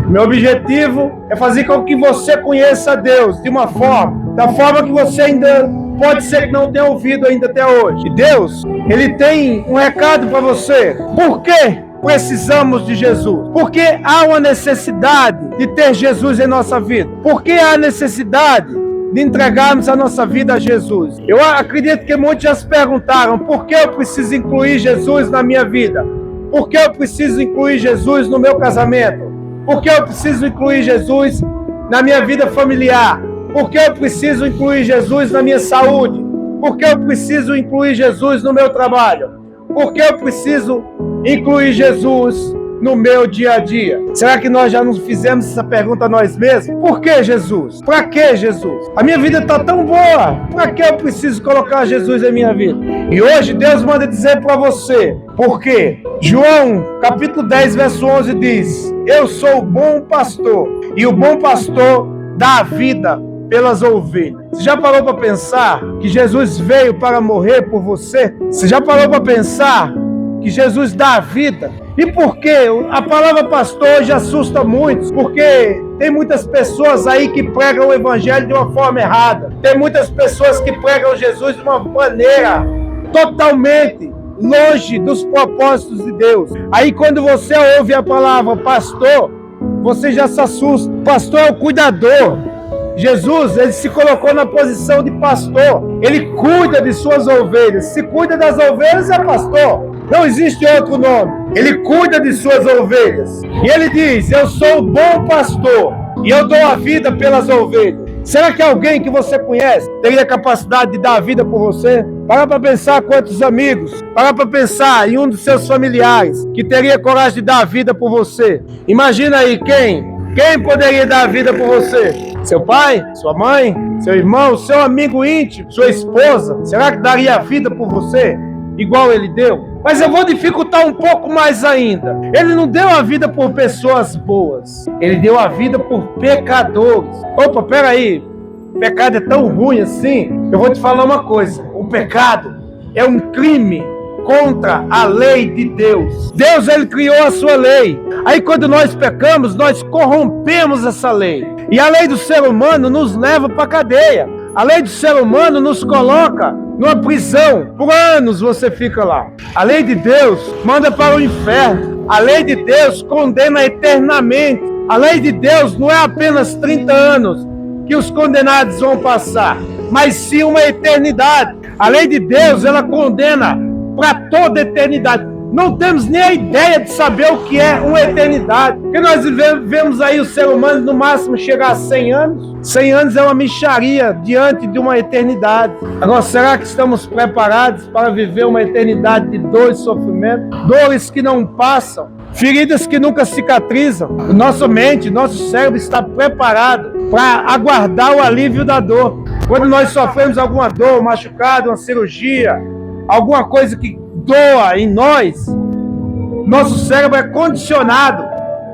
Meu objetivo é fazer com que você conheça Deus de uma forma, da forma que você ainda pode ser que não tenha ouvido ainda até hoje. E Deus, Ele tem um recado para você. Por quê? Precisamos de Jesus. Porque há uma necessidade de ter Jesus em nossa vida. Porque há necessidade de entregarmos a nossa vida a Jesus. Eu acredito que muitos já se perguntaram: por que eu preciso incluir Jesus na minha vida? Por que eu preciso incluir Jesus no meu casamento? Por que eu preciso incluir Jesus na minha vida familiar? Por que eu preciso incluir Jesus na minha saúde? Por que eu preciso incluir Jesus no meu trabalho? Por que eu preciso incluir Jesus no meu dia a dia? Será que nós já nos fizemos essa pergunta a nós mesmos? Por que Jesus? Para que Jesus? A minha vida está tão boa, para que eu preciso colocar Jesus em minha vida? E hoje Deus manda dizer para você, por quê? João capítulo 10 verso 11 diz: eu sou o bom pastor, e o bom pastor dá a vida pelas ovelhas. Você já parou para pensar que Jesus veio para morrer por você? Você já parou para pensar que Jesus dá a vida? E por que a palavra pastor hoje assusta muitos? Porque tem muitas pessoas aí que pregam o evangelho de uma forma errada. Tem muitas pessoas que pregam Jesus de uma maneira totalmente longe dos propósitos de Deus. Aí quando você ouve a palavra pastor, você já se assusta. Pastor é o cuidador. Jesus, ele se colocou na posição de pastor. Ele cuida de suas ovelhas. Se cuida das ovelhas, é pastor. Não existe outro nome. Ele cuida de suas ovelhas. E ele diz: eu sou o bom pastor e eu dou a vida pelas ovelhas. Será que alguém que você conhece teria capacidade de dar a vida por você? Para pensar quantos amigos. Para pensar em um dos seus familiares que teria coragem de dar a vida por você. Imagina aí quem poderia dar a vida por você? Seu pai, sua mãe, seu irmão, seu amigo íntimo, sua esposa. Será que daria a vida por você igual ele deu? Mas eu vou dificultar um pouco mais ainda. Ele não deu a vida por pessoas boas. Ele deu a vida por pecadores. Opa, peraí. Pecado é tão ruim assim? Eu vou te falar uma coisa. O pecado é um crime contra a lei de Deus. Deus, ele criou a sua lei. Aí quando nós pecamos, nós corrompemos essa lei. E a lei do ser humano nos leva para a cadeia. A lei do ser humano nos coloca numa prisão. Por anos você fica lá. A lei de Deus manda para o inferno. A lei de Deus condena eternamente. A lei de Deus não é apenas 30 anos que os condenados vão passar, mas sim uma eternidade. A lei de Deus, ela condena para toda a eternidade. Não temos nem a ideia de saber o que é uma eternidade. Porque nós vemos aí o ser humano no máximo chegar a 100 anos. 100 anos é uma mixaria diante de uma eternidade. Agora, será que estamos preparados para viver uma eternidade de dor e sofrimento? Dores que não passam, feridas que nunca cicatrizam. Nossa mente, nosso cérebro está preparado para aguardar o alívio da dor. Quando nós sofremos alguma dor, machucado, uma cirurgia, alguma coisa que doa em nós, nosso cérebro é condicionado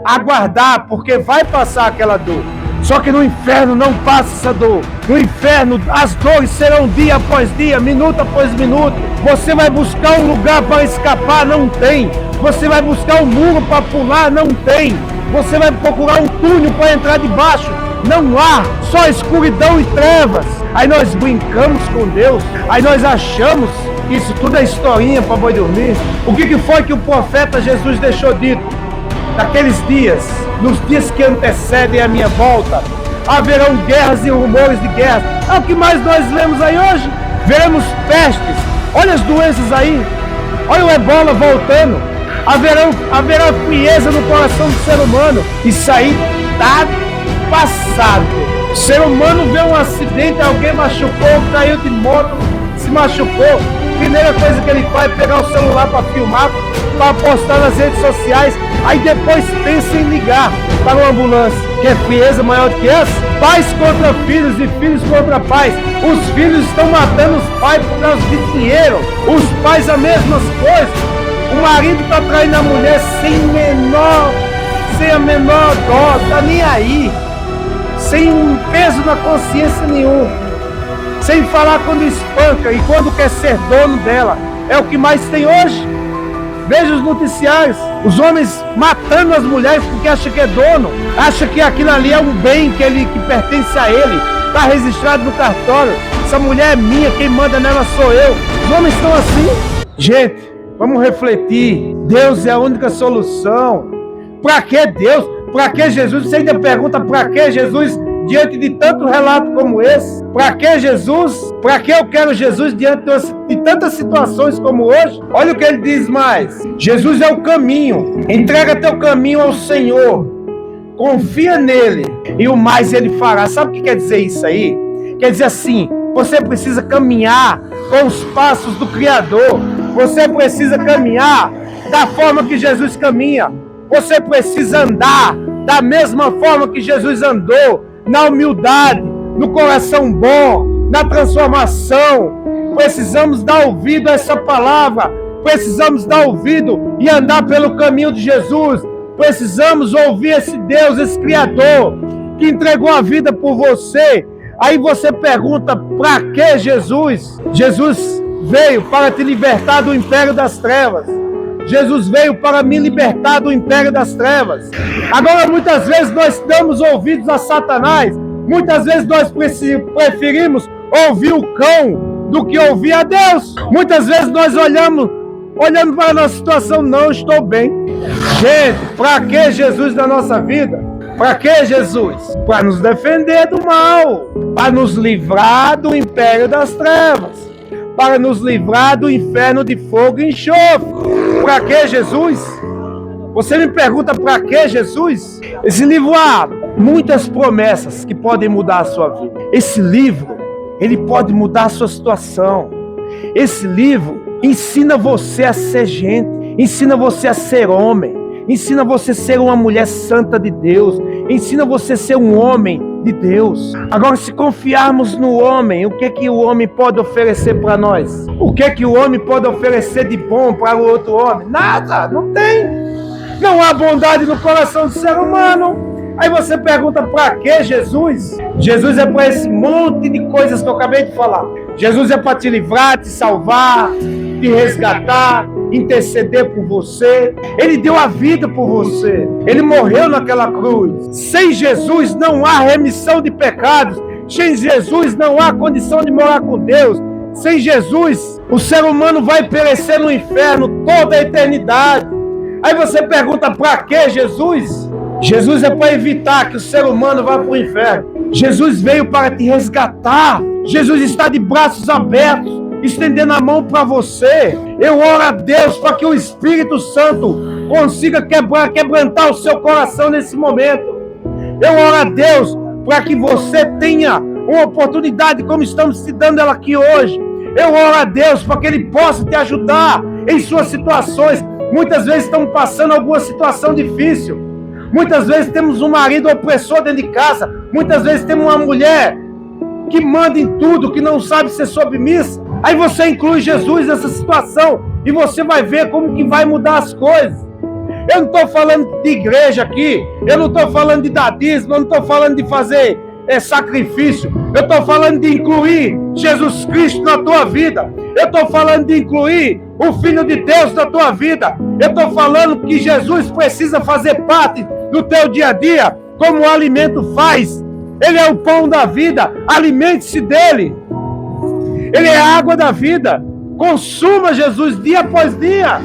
a aguardar, porque vai passar aquela dor. Só que no inferno não passa essa dor. No inferno as dores serão dia após dia, minuto após minuto. Você vai buscar um lugar para escapar, não tem. Você vai buscar um muro para pular, não tem. Você vai procurar um túnel para entrar debaixo, não há, só escuridão e trevas. Aí nós brincamos com Deus, aí nós achamos que isso tudo é historinha para boi dormir. O que foi que o profeta Jesus deixou dito? Naqueles dias, nos dias que antecedem a minha volta, haverão guerras e rumores de guerras. É o que mais nós lemos aí hoje. Veremos pestes, olha as doenças aí, olha o ebola voltando. Haverá frieza no coração do ser humano. Isso aí está passado. O ser humano vê um acidente, alguém machucou, caiu de moto, se machucou. Primeira coisa que ele faz é pegar o celular para filmar, para postar nas redes sociais. Aí depois pensa em ligar para uma ambulância. Quer frieza maior do que essa? Pais contra filhos e filhos contra pais. Os filhos estão matando os pais por causa de dinheiro. Os pais a mesma coisa. O marido está traindo a mulher sem a menor dó, tá nem aí. Sem um peso na consciência nenhum. Sem falar quando espanca e quando quer ser dono dela. É o que mais tem hoje. Veja os noticiários. Os homens matando as mulheres porque acham que é dono, acham que aquilo ali é um bem que pertence a ele, está registrado no cartório. Essa mulher é minha, quem manda nela sou eu. Os homens estão assim. Gente, vamos refletir. Deus é a única solução. Para que Deus? Para que Jesus? Você ainda pergunta para que Jesus diante de tanto relato como esse? Para que Jesus? Para que eu quero Jesus diante de tantas situações como hoje? Olha o que ele diz mais. Jesus é o caminho. Entrega teu caminho ao Senhor. Confia nele e o mais ele fará. Sabe o que quer dizer isso aí? Quer dizer assim, você precisa caminhar com os passos do Criador. Você precisa caminhar da forma que Jesus caminha. Você precisa andar da mesma forma que Jesus andou, na humildade, no coração bom, na transformação. Precisamos dar ouvido a essa palavra. Precisamos dar ouvido e andar pelo caminho de Jesus. Precisamos ouvir esse Deus, esse Criador, que entregou a vida por você. Aí você pergunta, para que Jesus? Jesus veio para te libertar do império das trevas. Jesus veio para me libertar do império das trevas. Agora, muitas vezes nós damos ouvidos a Satanás. Muitas vezes nós preferimos ouvir o cão do que ouvir a Deus. Muitas vezes nós olhando para a nossa situação, não estou bem. Gente, para que Jesus na nossa vida? Para que Jesus? Para nos defender do mal, para nos livrar do império das trevas, para nos livrar do inferno de fogo e enxofre. Para que Jesus? Você me pergunta para que Jesus? Esse livro há muitas promessas que podem mudar a sua vida. Esse livro, ele pode mudar a sua situação. Esse livro ensina você a ser gente, ensina você a ser homem, ensina você a ser uma mulher santa de Deus, ensina você a ser um homem de Deus. Agora, se confiarmos no homem, o que o homem pode oferecer para nós? O que o homem pode oferecer de bom para o outro homem? Nada, não tem. Não há bondade no coração do ser humano. Aí você pergunta, para que Jesus? Jesus é para esse monte de coisas que eu acabei de falar. Jesus é para te livrar, te salvar, te resgatar, interceder por você. Ele deu a vida por você. Ele morreu naquela cruz. Sem Jesus não há remissão de pecados. Sem Jesus não há condição de morar com Deus. Sem Jesus, o ser humano vai perecer no inferno toda a eternidade. Aí você pergunta, para que Jesus? Jesus é para evitar que o ser humano vá para o inferno. Jesus veio para te resgatar. Jesus está de braços abertos, estendendo a mão para você. Eu oro a Deus para que o Espírito Santo consiga quebrantar o seu coração nesse momento. Eu oro a Deus para que você tenha uma oportunidade como estamos te dando ela aqui hoje. Eu oro a Deus para que Ele possa te ajudar em suas situações. Muitas vezes estamos passando alguma situação difícil. Muitas vezes temos um marido opressor dentro de casa. Muitas vezes temos uma mulher que manda em tudo, que não sabe ser submissa. Aí você inclui Jesus nessa situação e você vai ver como que vai mudar as coisas. Eu não estou falando de igreja aqui, eu não estou falando de dadismo, eu não estou falando de fazer sacrifício. Eu estou falando de incluir Jesus Cristo na tua vida. Eu estou falando de incluir o Filho de Deus na tua vida. Eu estou falando que Jesus precisa fazer parte do teu dia a dia, como o alimento faz. Ele é o pão da vida, alimente-se dele. Ele é a água da vida. Consuma Jesus dia após dia.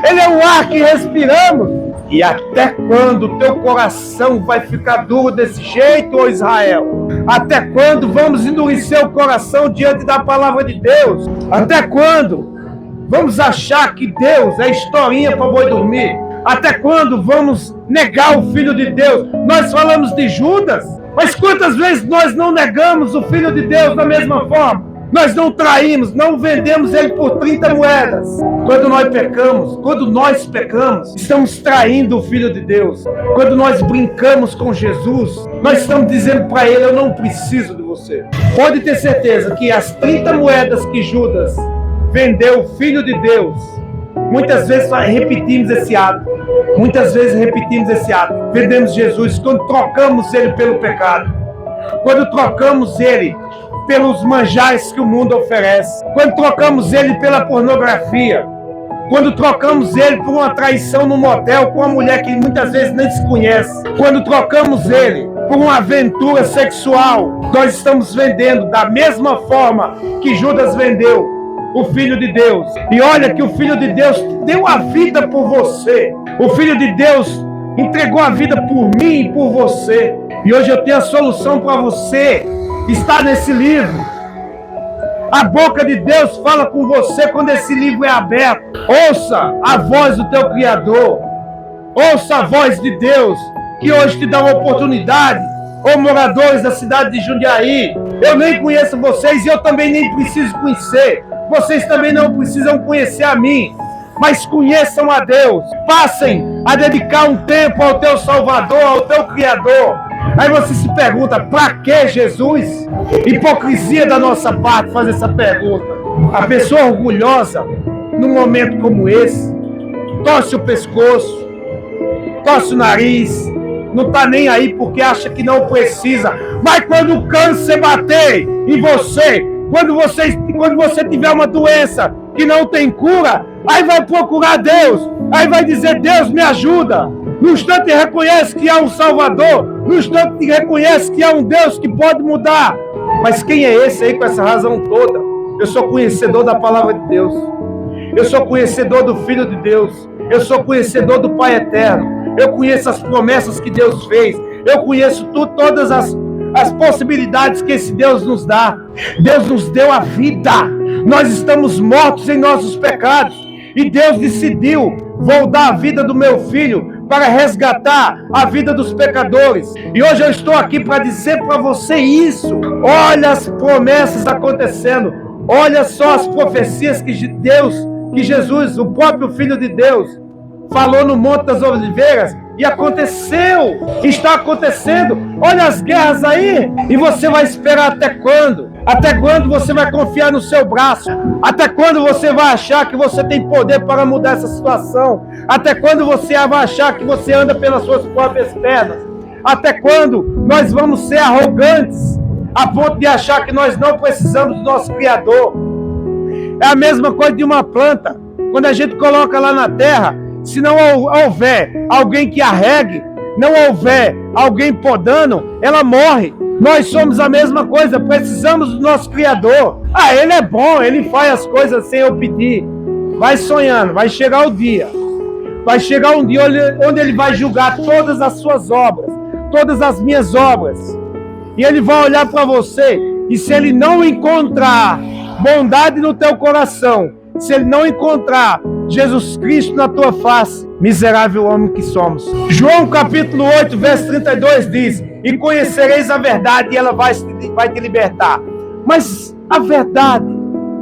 Ele é o ar que respiramos. E até quando o teu coração vai ficar duro desse jeito, ô Israel? Até quando vamos endurecer o coração diante da palavra de Deus? Até quando vamos achar que Deus é historinha para boi dormir? Até quando vamos negar o Filho de Deus? Nós falamos de Judas, mas quantas vezes nós não negamos o Filho de Deus da mesma forma? Nós não traímos, não vendemos ele por 30 moedas. Quando nós pecamos, estamos traindo o Filho de Deus. Quando nós brincamos com Jesus, nós estamos dizendo para ele, eu não preciso de você. Pode ter certeza que as 30 moedas que Judas vendeu o Filho de Deus, muitas vezes repetimos esse ato. Vendemos Jesus quando trocamos ele pelo pecado. Quando trocamos ele pelos manjares que o mundo oferece. Quando trocamos ele pela pornografia. Quando trocamos ele por uma traição no motel com uma mulher que muitas vezes nem se conhece. Quando trocamos ele por uma aventura sexual, nós estamos vendendo da mesma forma que Judas vendeu o Filho de Deus. E olha que o Filho de Deus deu a vida por você. O Filho de Deus entregou a vida por mim e por você. E hoje eu tenho a solução para você. Está nesse livro. A boca de Deus fala com você quando esse livro é aberto. Ouça a voz do teu Criador. Ouça a voz de Deus, que hoje te dá uma oportunidade. Ô moradores da cidade de Jundiaí, eu nem conheço vocês e eu também nem preciso conhecer. Vocês também não precisam conhecer a mim. Mas conheçam a Deus. Passem a dedicar um tempo ao teu Salvador, ao teu Criador. Aí você se pergunta, para que Jesus? Hipocrisia da nossa parte fazer essa pergunta. A pessoa orgulhosa, num momento como esse, torce o pescoço, torce o nariz, não está nem aí porque acha que não precisa. Mas quando o câncer bater em você, quando você tiver uma doença que não tem cura, aí vai procurar Deus, aí vai dizer, Deus me ajuda. No instante reconhece que há um Salvador, no instante reconhece que há um Deus que pode mudar. Mas quem é esse aí com essa razão toda? Eu sou conhecedor da palavra de Deus, eu sou conhecedor do Filho de Deus, eu sou conhecedor do Pai Eterno, eu conheço as promessas que Deus fez, eu conheço todas as possibilidades que esse Deus nos dá. Deus nos deu a vida, nós estamos mortos em nossos pecados, e Deus decidiu, vou dar a vida do meu filho para resgatar a vida dos pecadores. E hoje eu estou aqui para dizer para você isso. Olha as promessas acontecendo, olha só as profecias que Jesus, o próprio Filho de Deus, falou no Monte das Oliveiras, e aconteceu, está acontecendo. Olha as guerras aí, e você vai esperar até quando? Até quando você vai confiar no seu braço? Até quando você vai achar que você tem poder para mudar essa situação? Até quando você vai achar que você anda pelas suas próprias pernas? Até quando nós vamos ser arrogantes a ponto de achar que nós não precisamos do nosso Criador? É a mesma coisa de uma planta. Quando a gente coloca lá na terra, se não houver alguém que a regue, não houver alguém podando, ela morre. Nós somos a mesma coisa, precisamos do nosso Criador. Ele é bom, ele faz as coisas sem eu pedir. Vai sonhando, vai chegar o dia. Vai chegar um dia onde ele vai julgar todas as suas obras, todas as minhas obras. E ele vai olhar para você, e se ele não encontrar bondade no teu coração, se ele não encontrar Jesus Cristo na tua face, miserável homem que somos. João capítulo 8, verso 32 diz, e conhecereis a verdade e ela vai te libertar. Mas a verdade,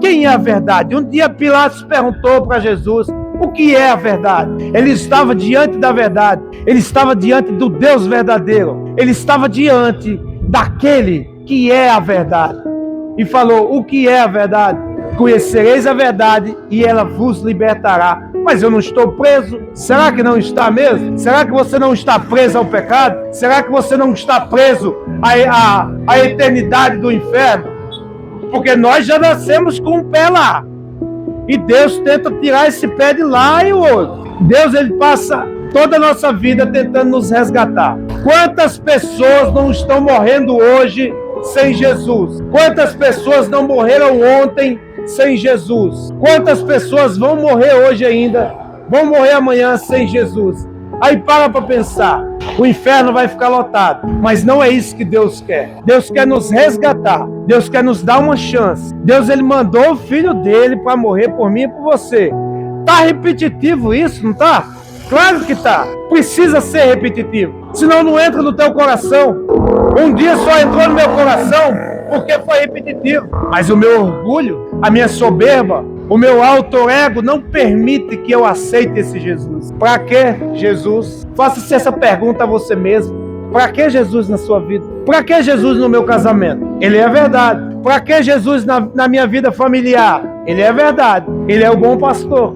quem é a verdade? Um dia Pilatos perguntou para Jesus, o que é a verdade? Ele estava diante da verdade, ele estava diante do Deus verdadeiro, ele estava diante daquele que é a verdade. E falou, o que é a verdade? Conhecereis a verdade e ela vos libertará. Mas eu não estou preso. Será que não está mesmo? Será que você não está preso ao pecado? Será que você não está preso à eternidade do inferno? Porque nós já nascemos com um pé lá. E Deus tenta tirar esse pé de lá e o outro. Deus, ele passa toda a nossa vida tentando nos resgatar. Quantas pessoas não estão morrendo hoje sem Jesus? Quantas pessoas não morreram ontem sem Jesus? Quantas pessoas vão morrer hoje ainda, vão morrer amanhã sem Jesus? Aí para pensar, o inferno vai ficar lotado, mas não é isso que Deus quer. Deus quer nos resgatar, Deus quer nos dar uma chance. Deus, ele mandou o Filho dele para morrer por mim e por você. Tá repetitivo isso, não tá? Claro que tá, precisa ser repetitivo, senão não entra no teu coração. Um dia só entrou no meu coração porque foi repetitivo, mas o meu orgulho, a minha soberba, o meu alto ego não permite que eu aceite esse Jesus. Para que Jesus? Faça-se essa pergunta a você mesmo. Para que Jesus na sua vida? Para que Jesus no meu casamento? Ele é a verdade. Para que Jesus na minha vida familiar? Ele é a verdade. Ele é o bom pastor.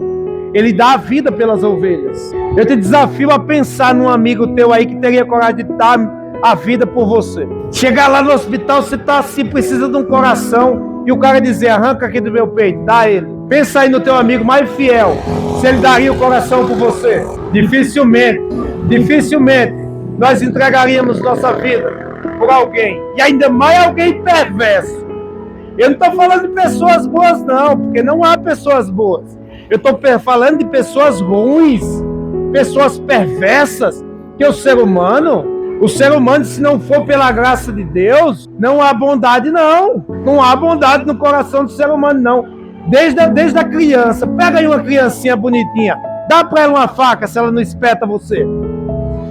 Ele dá a vida pelas ovelhas. Eu te desafio a pensar num amigo teu aí que teria coragem de dar a vida por você. Chegar lá no hospital, você tá assim, precisa de um coração, e o cara dizer, arranca aqui do meu peito, dá ele. Pensa aí no teu amigo mais fiel, se ele daria o coração por você. Dificilmente nós entregaríamos nossa vida por alguém, e ainda mais alguém perverso. Eu não estou falando de pessoas boas não, porque não há pessoas boas. Eu estou falando de pessoas ruins, pessoas perversas, que o ser humano, se não for pela graça de Deus, não há bondade não. Não há bondade no coração do ser humano não. Desde a criança, pega aí uma criancinha bonitinha, dá para ela uma faca se ela não espeta você.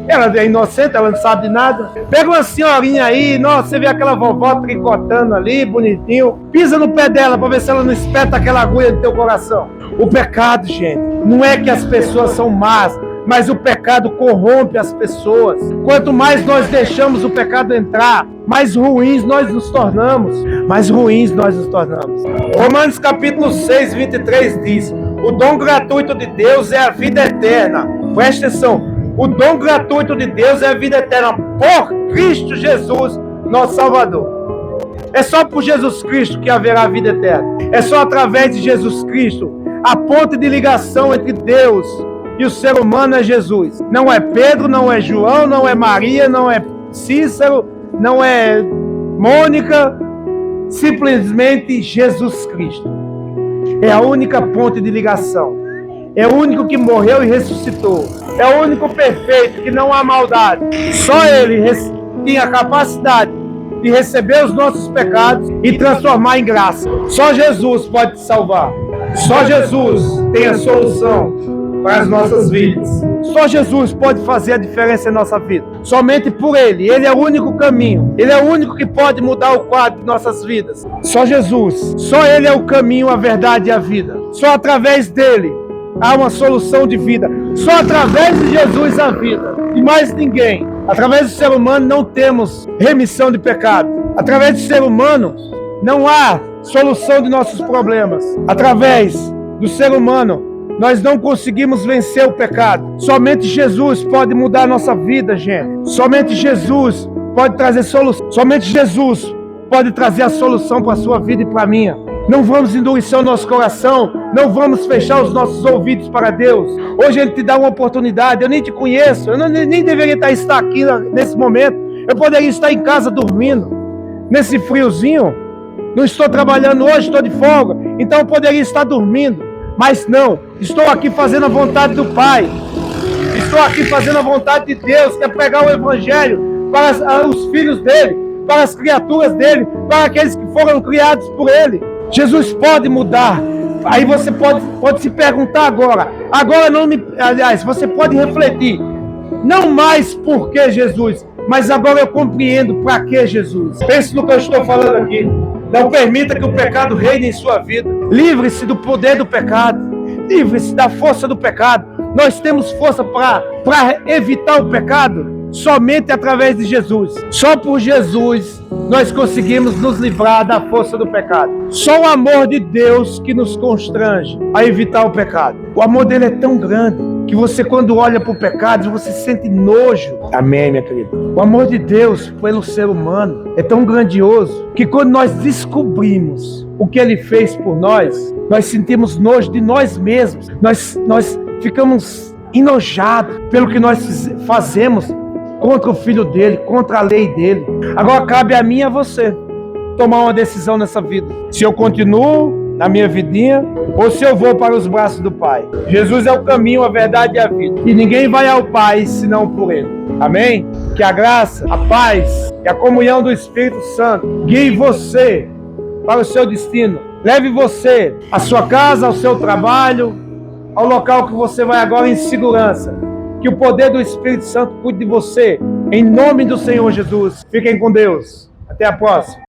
Ela é inocente, ela não sabe de nada. Pega uma senhorinha aí, nossa, você vê aquela vovó tricotando ali, bonitinho. Pisa no pé dela para ver se ela não espeta aquela agulha no teu coração. O pecado, gente, não é que as pessoas são más, mas o pecado corrompe as pessoas. Quanto mais nós deixamos o pecado entrar, mais ruins nós nos tornamos. Romanos capítulo 6, 23 diz: o dom gratuito de Deus é a vida eterna. Presta atenção. O dom gratuito de Deus é a vida eterna por Cristo Jesus, nosso Salvador. É só por Jesus Cristo que haverá vida eterna. É só através de Jesus Cristo. A ponte de ligação entre Deus e o ser humano é Jesus. Não é Pedro, não é João, não é Maria, não é Cícero, não é Mônica. Simplesmente Jesus Cristo. É a única ponte de ligação. É o único que morreu e ressuscitou. É o único perfeito, que não há maldade. Só Ele tem a capacidade de receber os nossos pecados e transformar em graça. Só Jesus pode te salvar. Só Jesus tem a solução para as nossas vidas. Só Jesus pode fazer a diferença em nossa vida. Somente por Ele. Ele é o único caminho. Ele é o único que pode mudar o quadro de nossas vidas. Só Jesus. Só Ele é o caminho, a verdade e a vida. Só através dEle há uma solução de vida. Só através de Jesus a vida. E mais ninguém. Através do ser humano não temos remissão de pecado. Através do ser humano não há solução de nossos problemas. Através do ser humano nós não conseguimos vencer o pecado. Somente Jesus pode mudar a nossa vida, gente. Somente Jesus pode trazer solução. Somente Jesus pode trazer a solução para a sua vida e para a minha. Não vamos endurecer o nosso coração, não vamos fechar os nossos ouvidos para Deus. Hoje Ele te dá uma oportunidade. Eu nem te conheço, eu nem deveria estar aqui nesse momento. Eu poderia estar em casa dormindo, nesse friozinho. Não estou trabalhando hoje, estou de folga, então eu poderia estar dormindo. Mas não, estou aqui fazendo a vontade do Pai. Estou aqui fazendo a vontade de Deus, que é pregar o Evangelho para os filhos dEle, para as criaturas dEle, para aqueles que foram criados por Ele. Jesus pode mudar. Aí você pode se perguntar agora. Aliás, você pode refletir. Não mais por que Jesus, mas agora eu compreendo para que Jesus. Pense no que eu estou falando aqui. Não permita que o pecado reine em sua vida. Livre-se do poder do pecado. Livre-se da força do pecado. Nós temos força para evitar o pecado somente através de Jesus. Só por Jesus nós conseguimos nos livrar da força do pecado. Só o amor de Deus que nos constrange a evitar o pecado. O amor dele é tão grande que você, quando olha para o pecado, você sente nojo. Amém, minha querida? O amor de Deus pelo ser humano é tão grandioso que quando nós descobrimos o que Ele fez por nós, nós sentimos nojo de nós mesmos. Nós ficamos enojados pelo que nós fazemos contra o Filho dele, contra a lei dele. Agora cabe a mim e a você tomar uma decisão nessa vida. Se eu continuo na minha vidinha, ou se eu vou para os braços do Pai. Jesus é o caminho, a verdade e a vida. E ninguém vai ao Pai senão por Ele. Amém? Que a graça, a paz e a comunhão do Espírito Santo guie você para o seu destino. Leve você à sua casa, ao seu trabalho, ao local que você vai agora em segurança. Que o poder do Espírito Santo cuide de você. Em nome do Senhor Jesus. Fiquem com Deus. Até a próxima.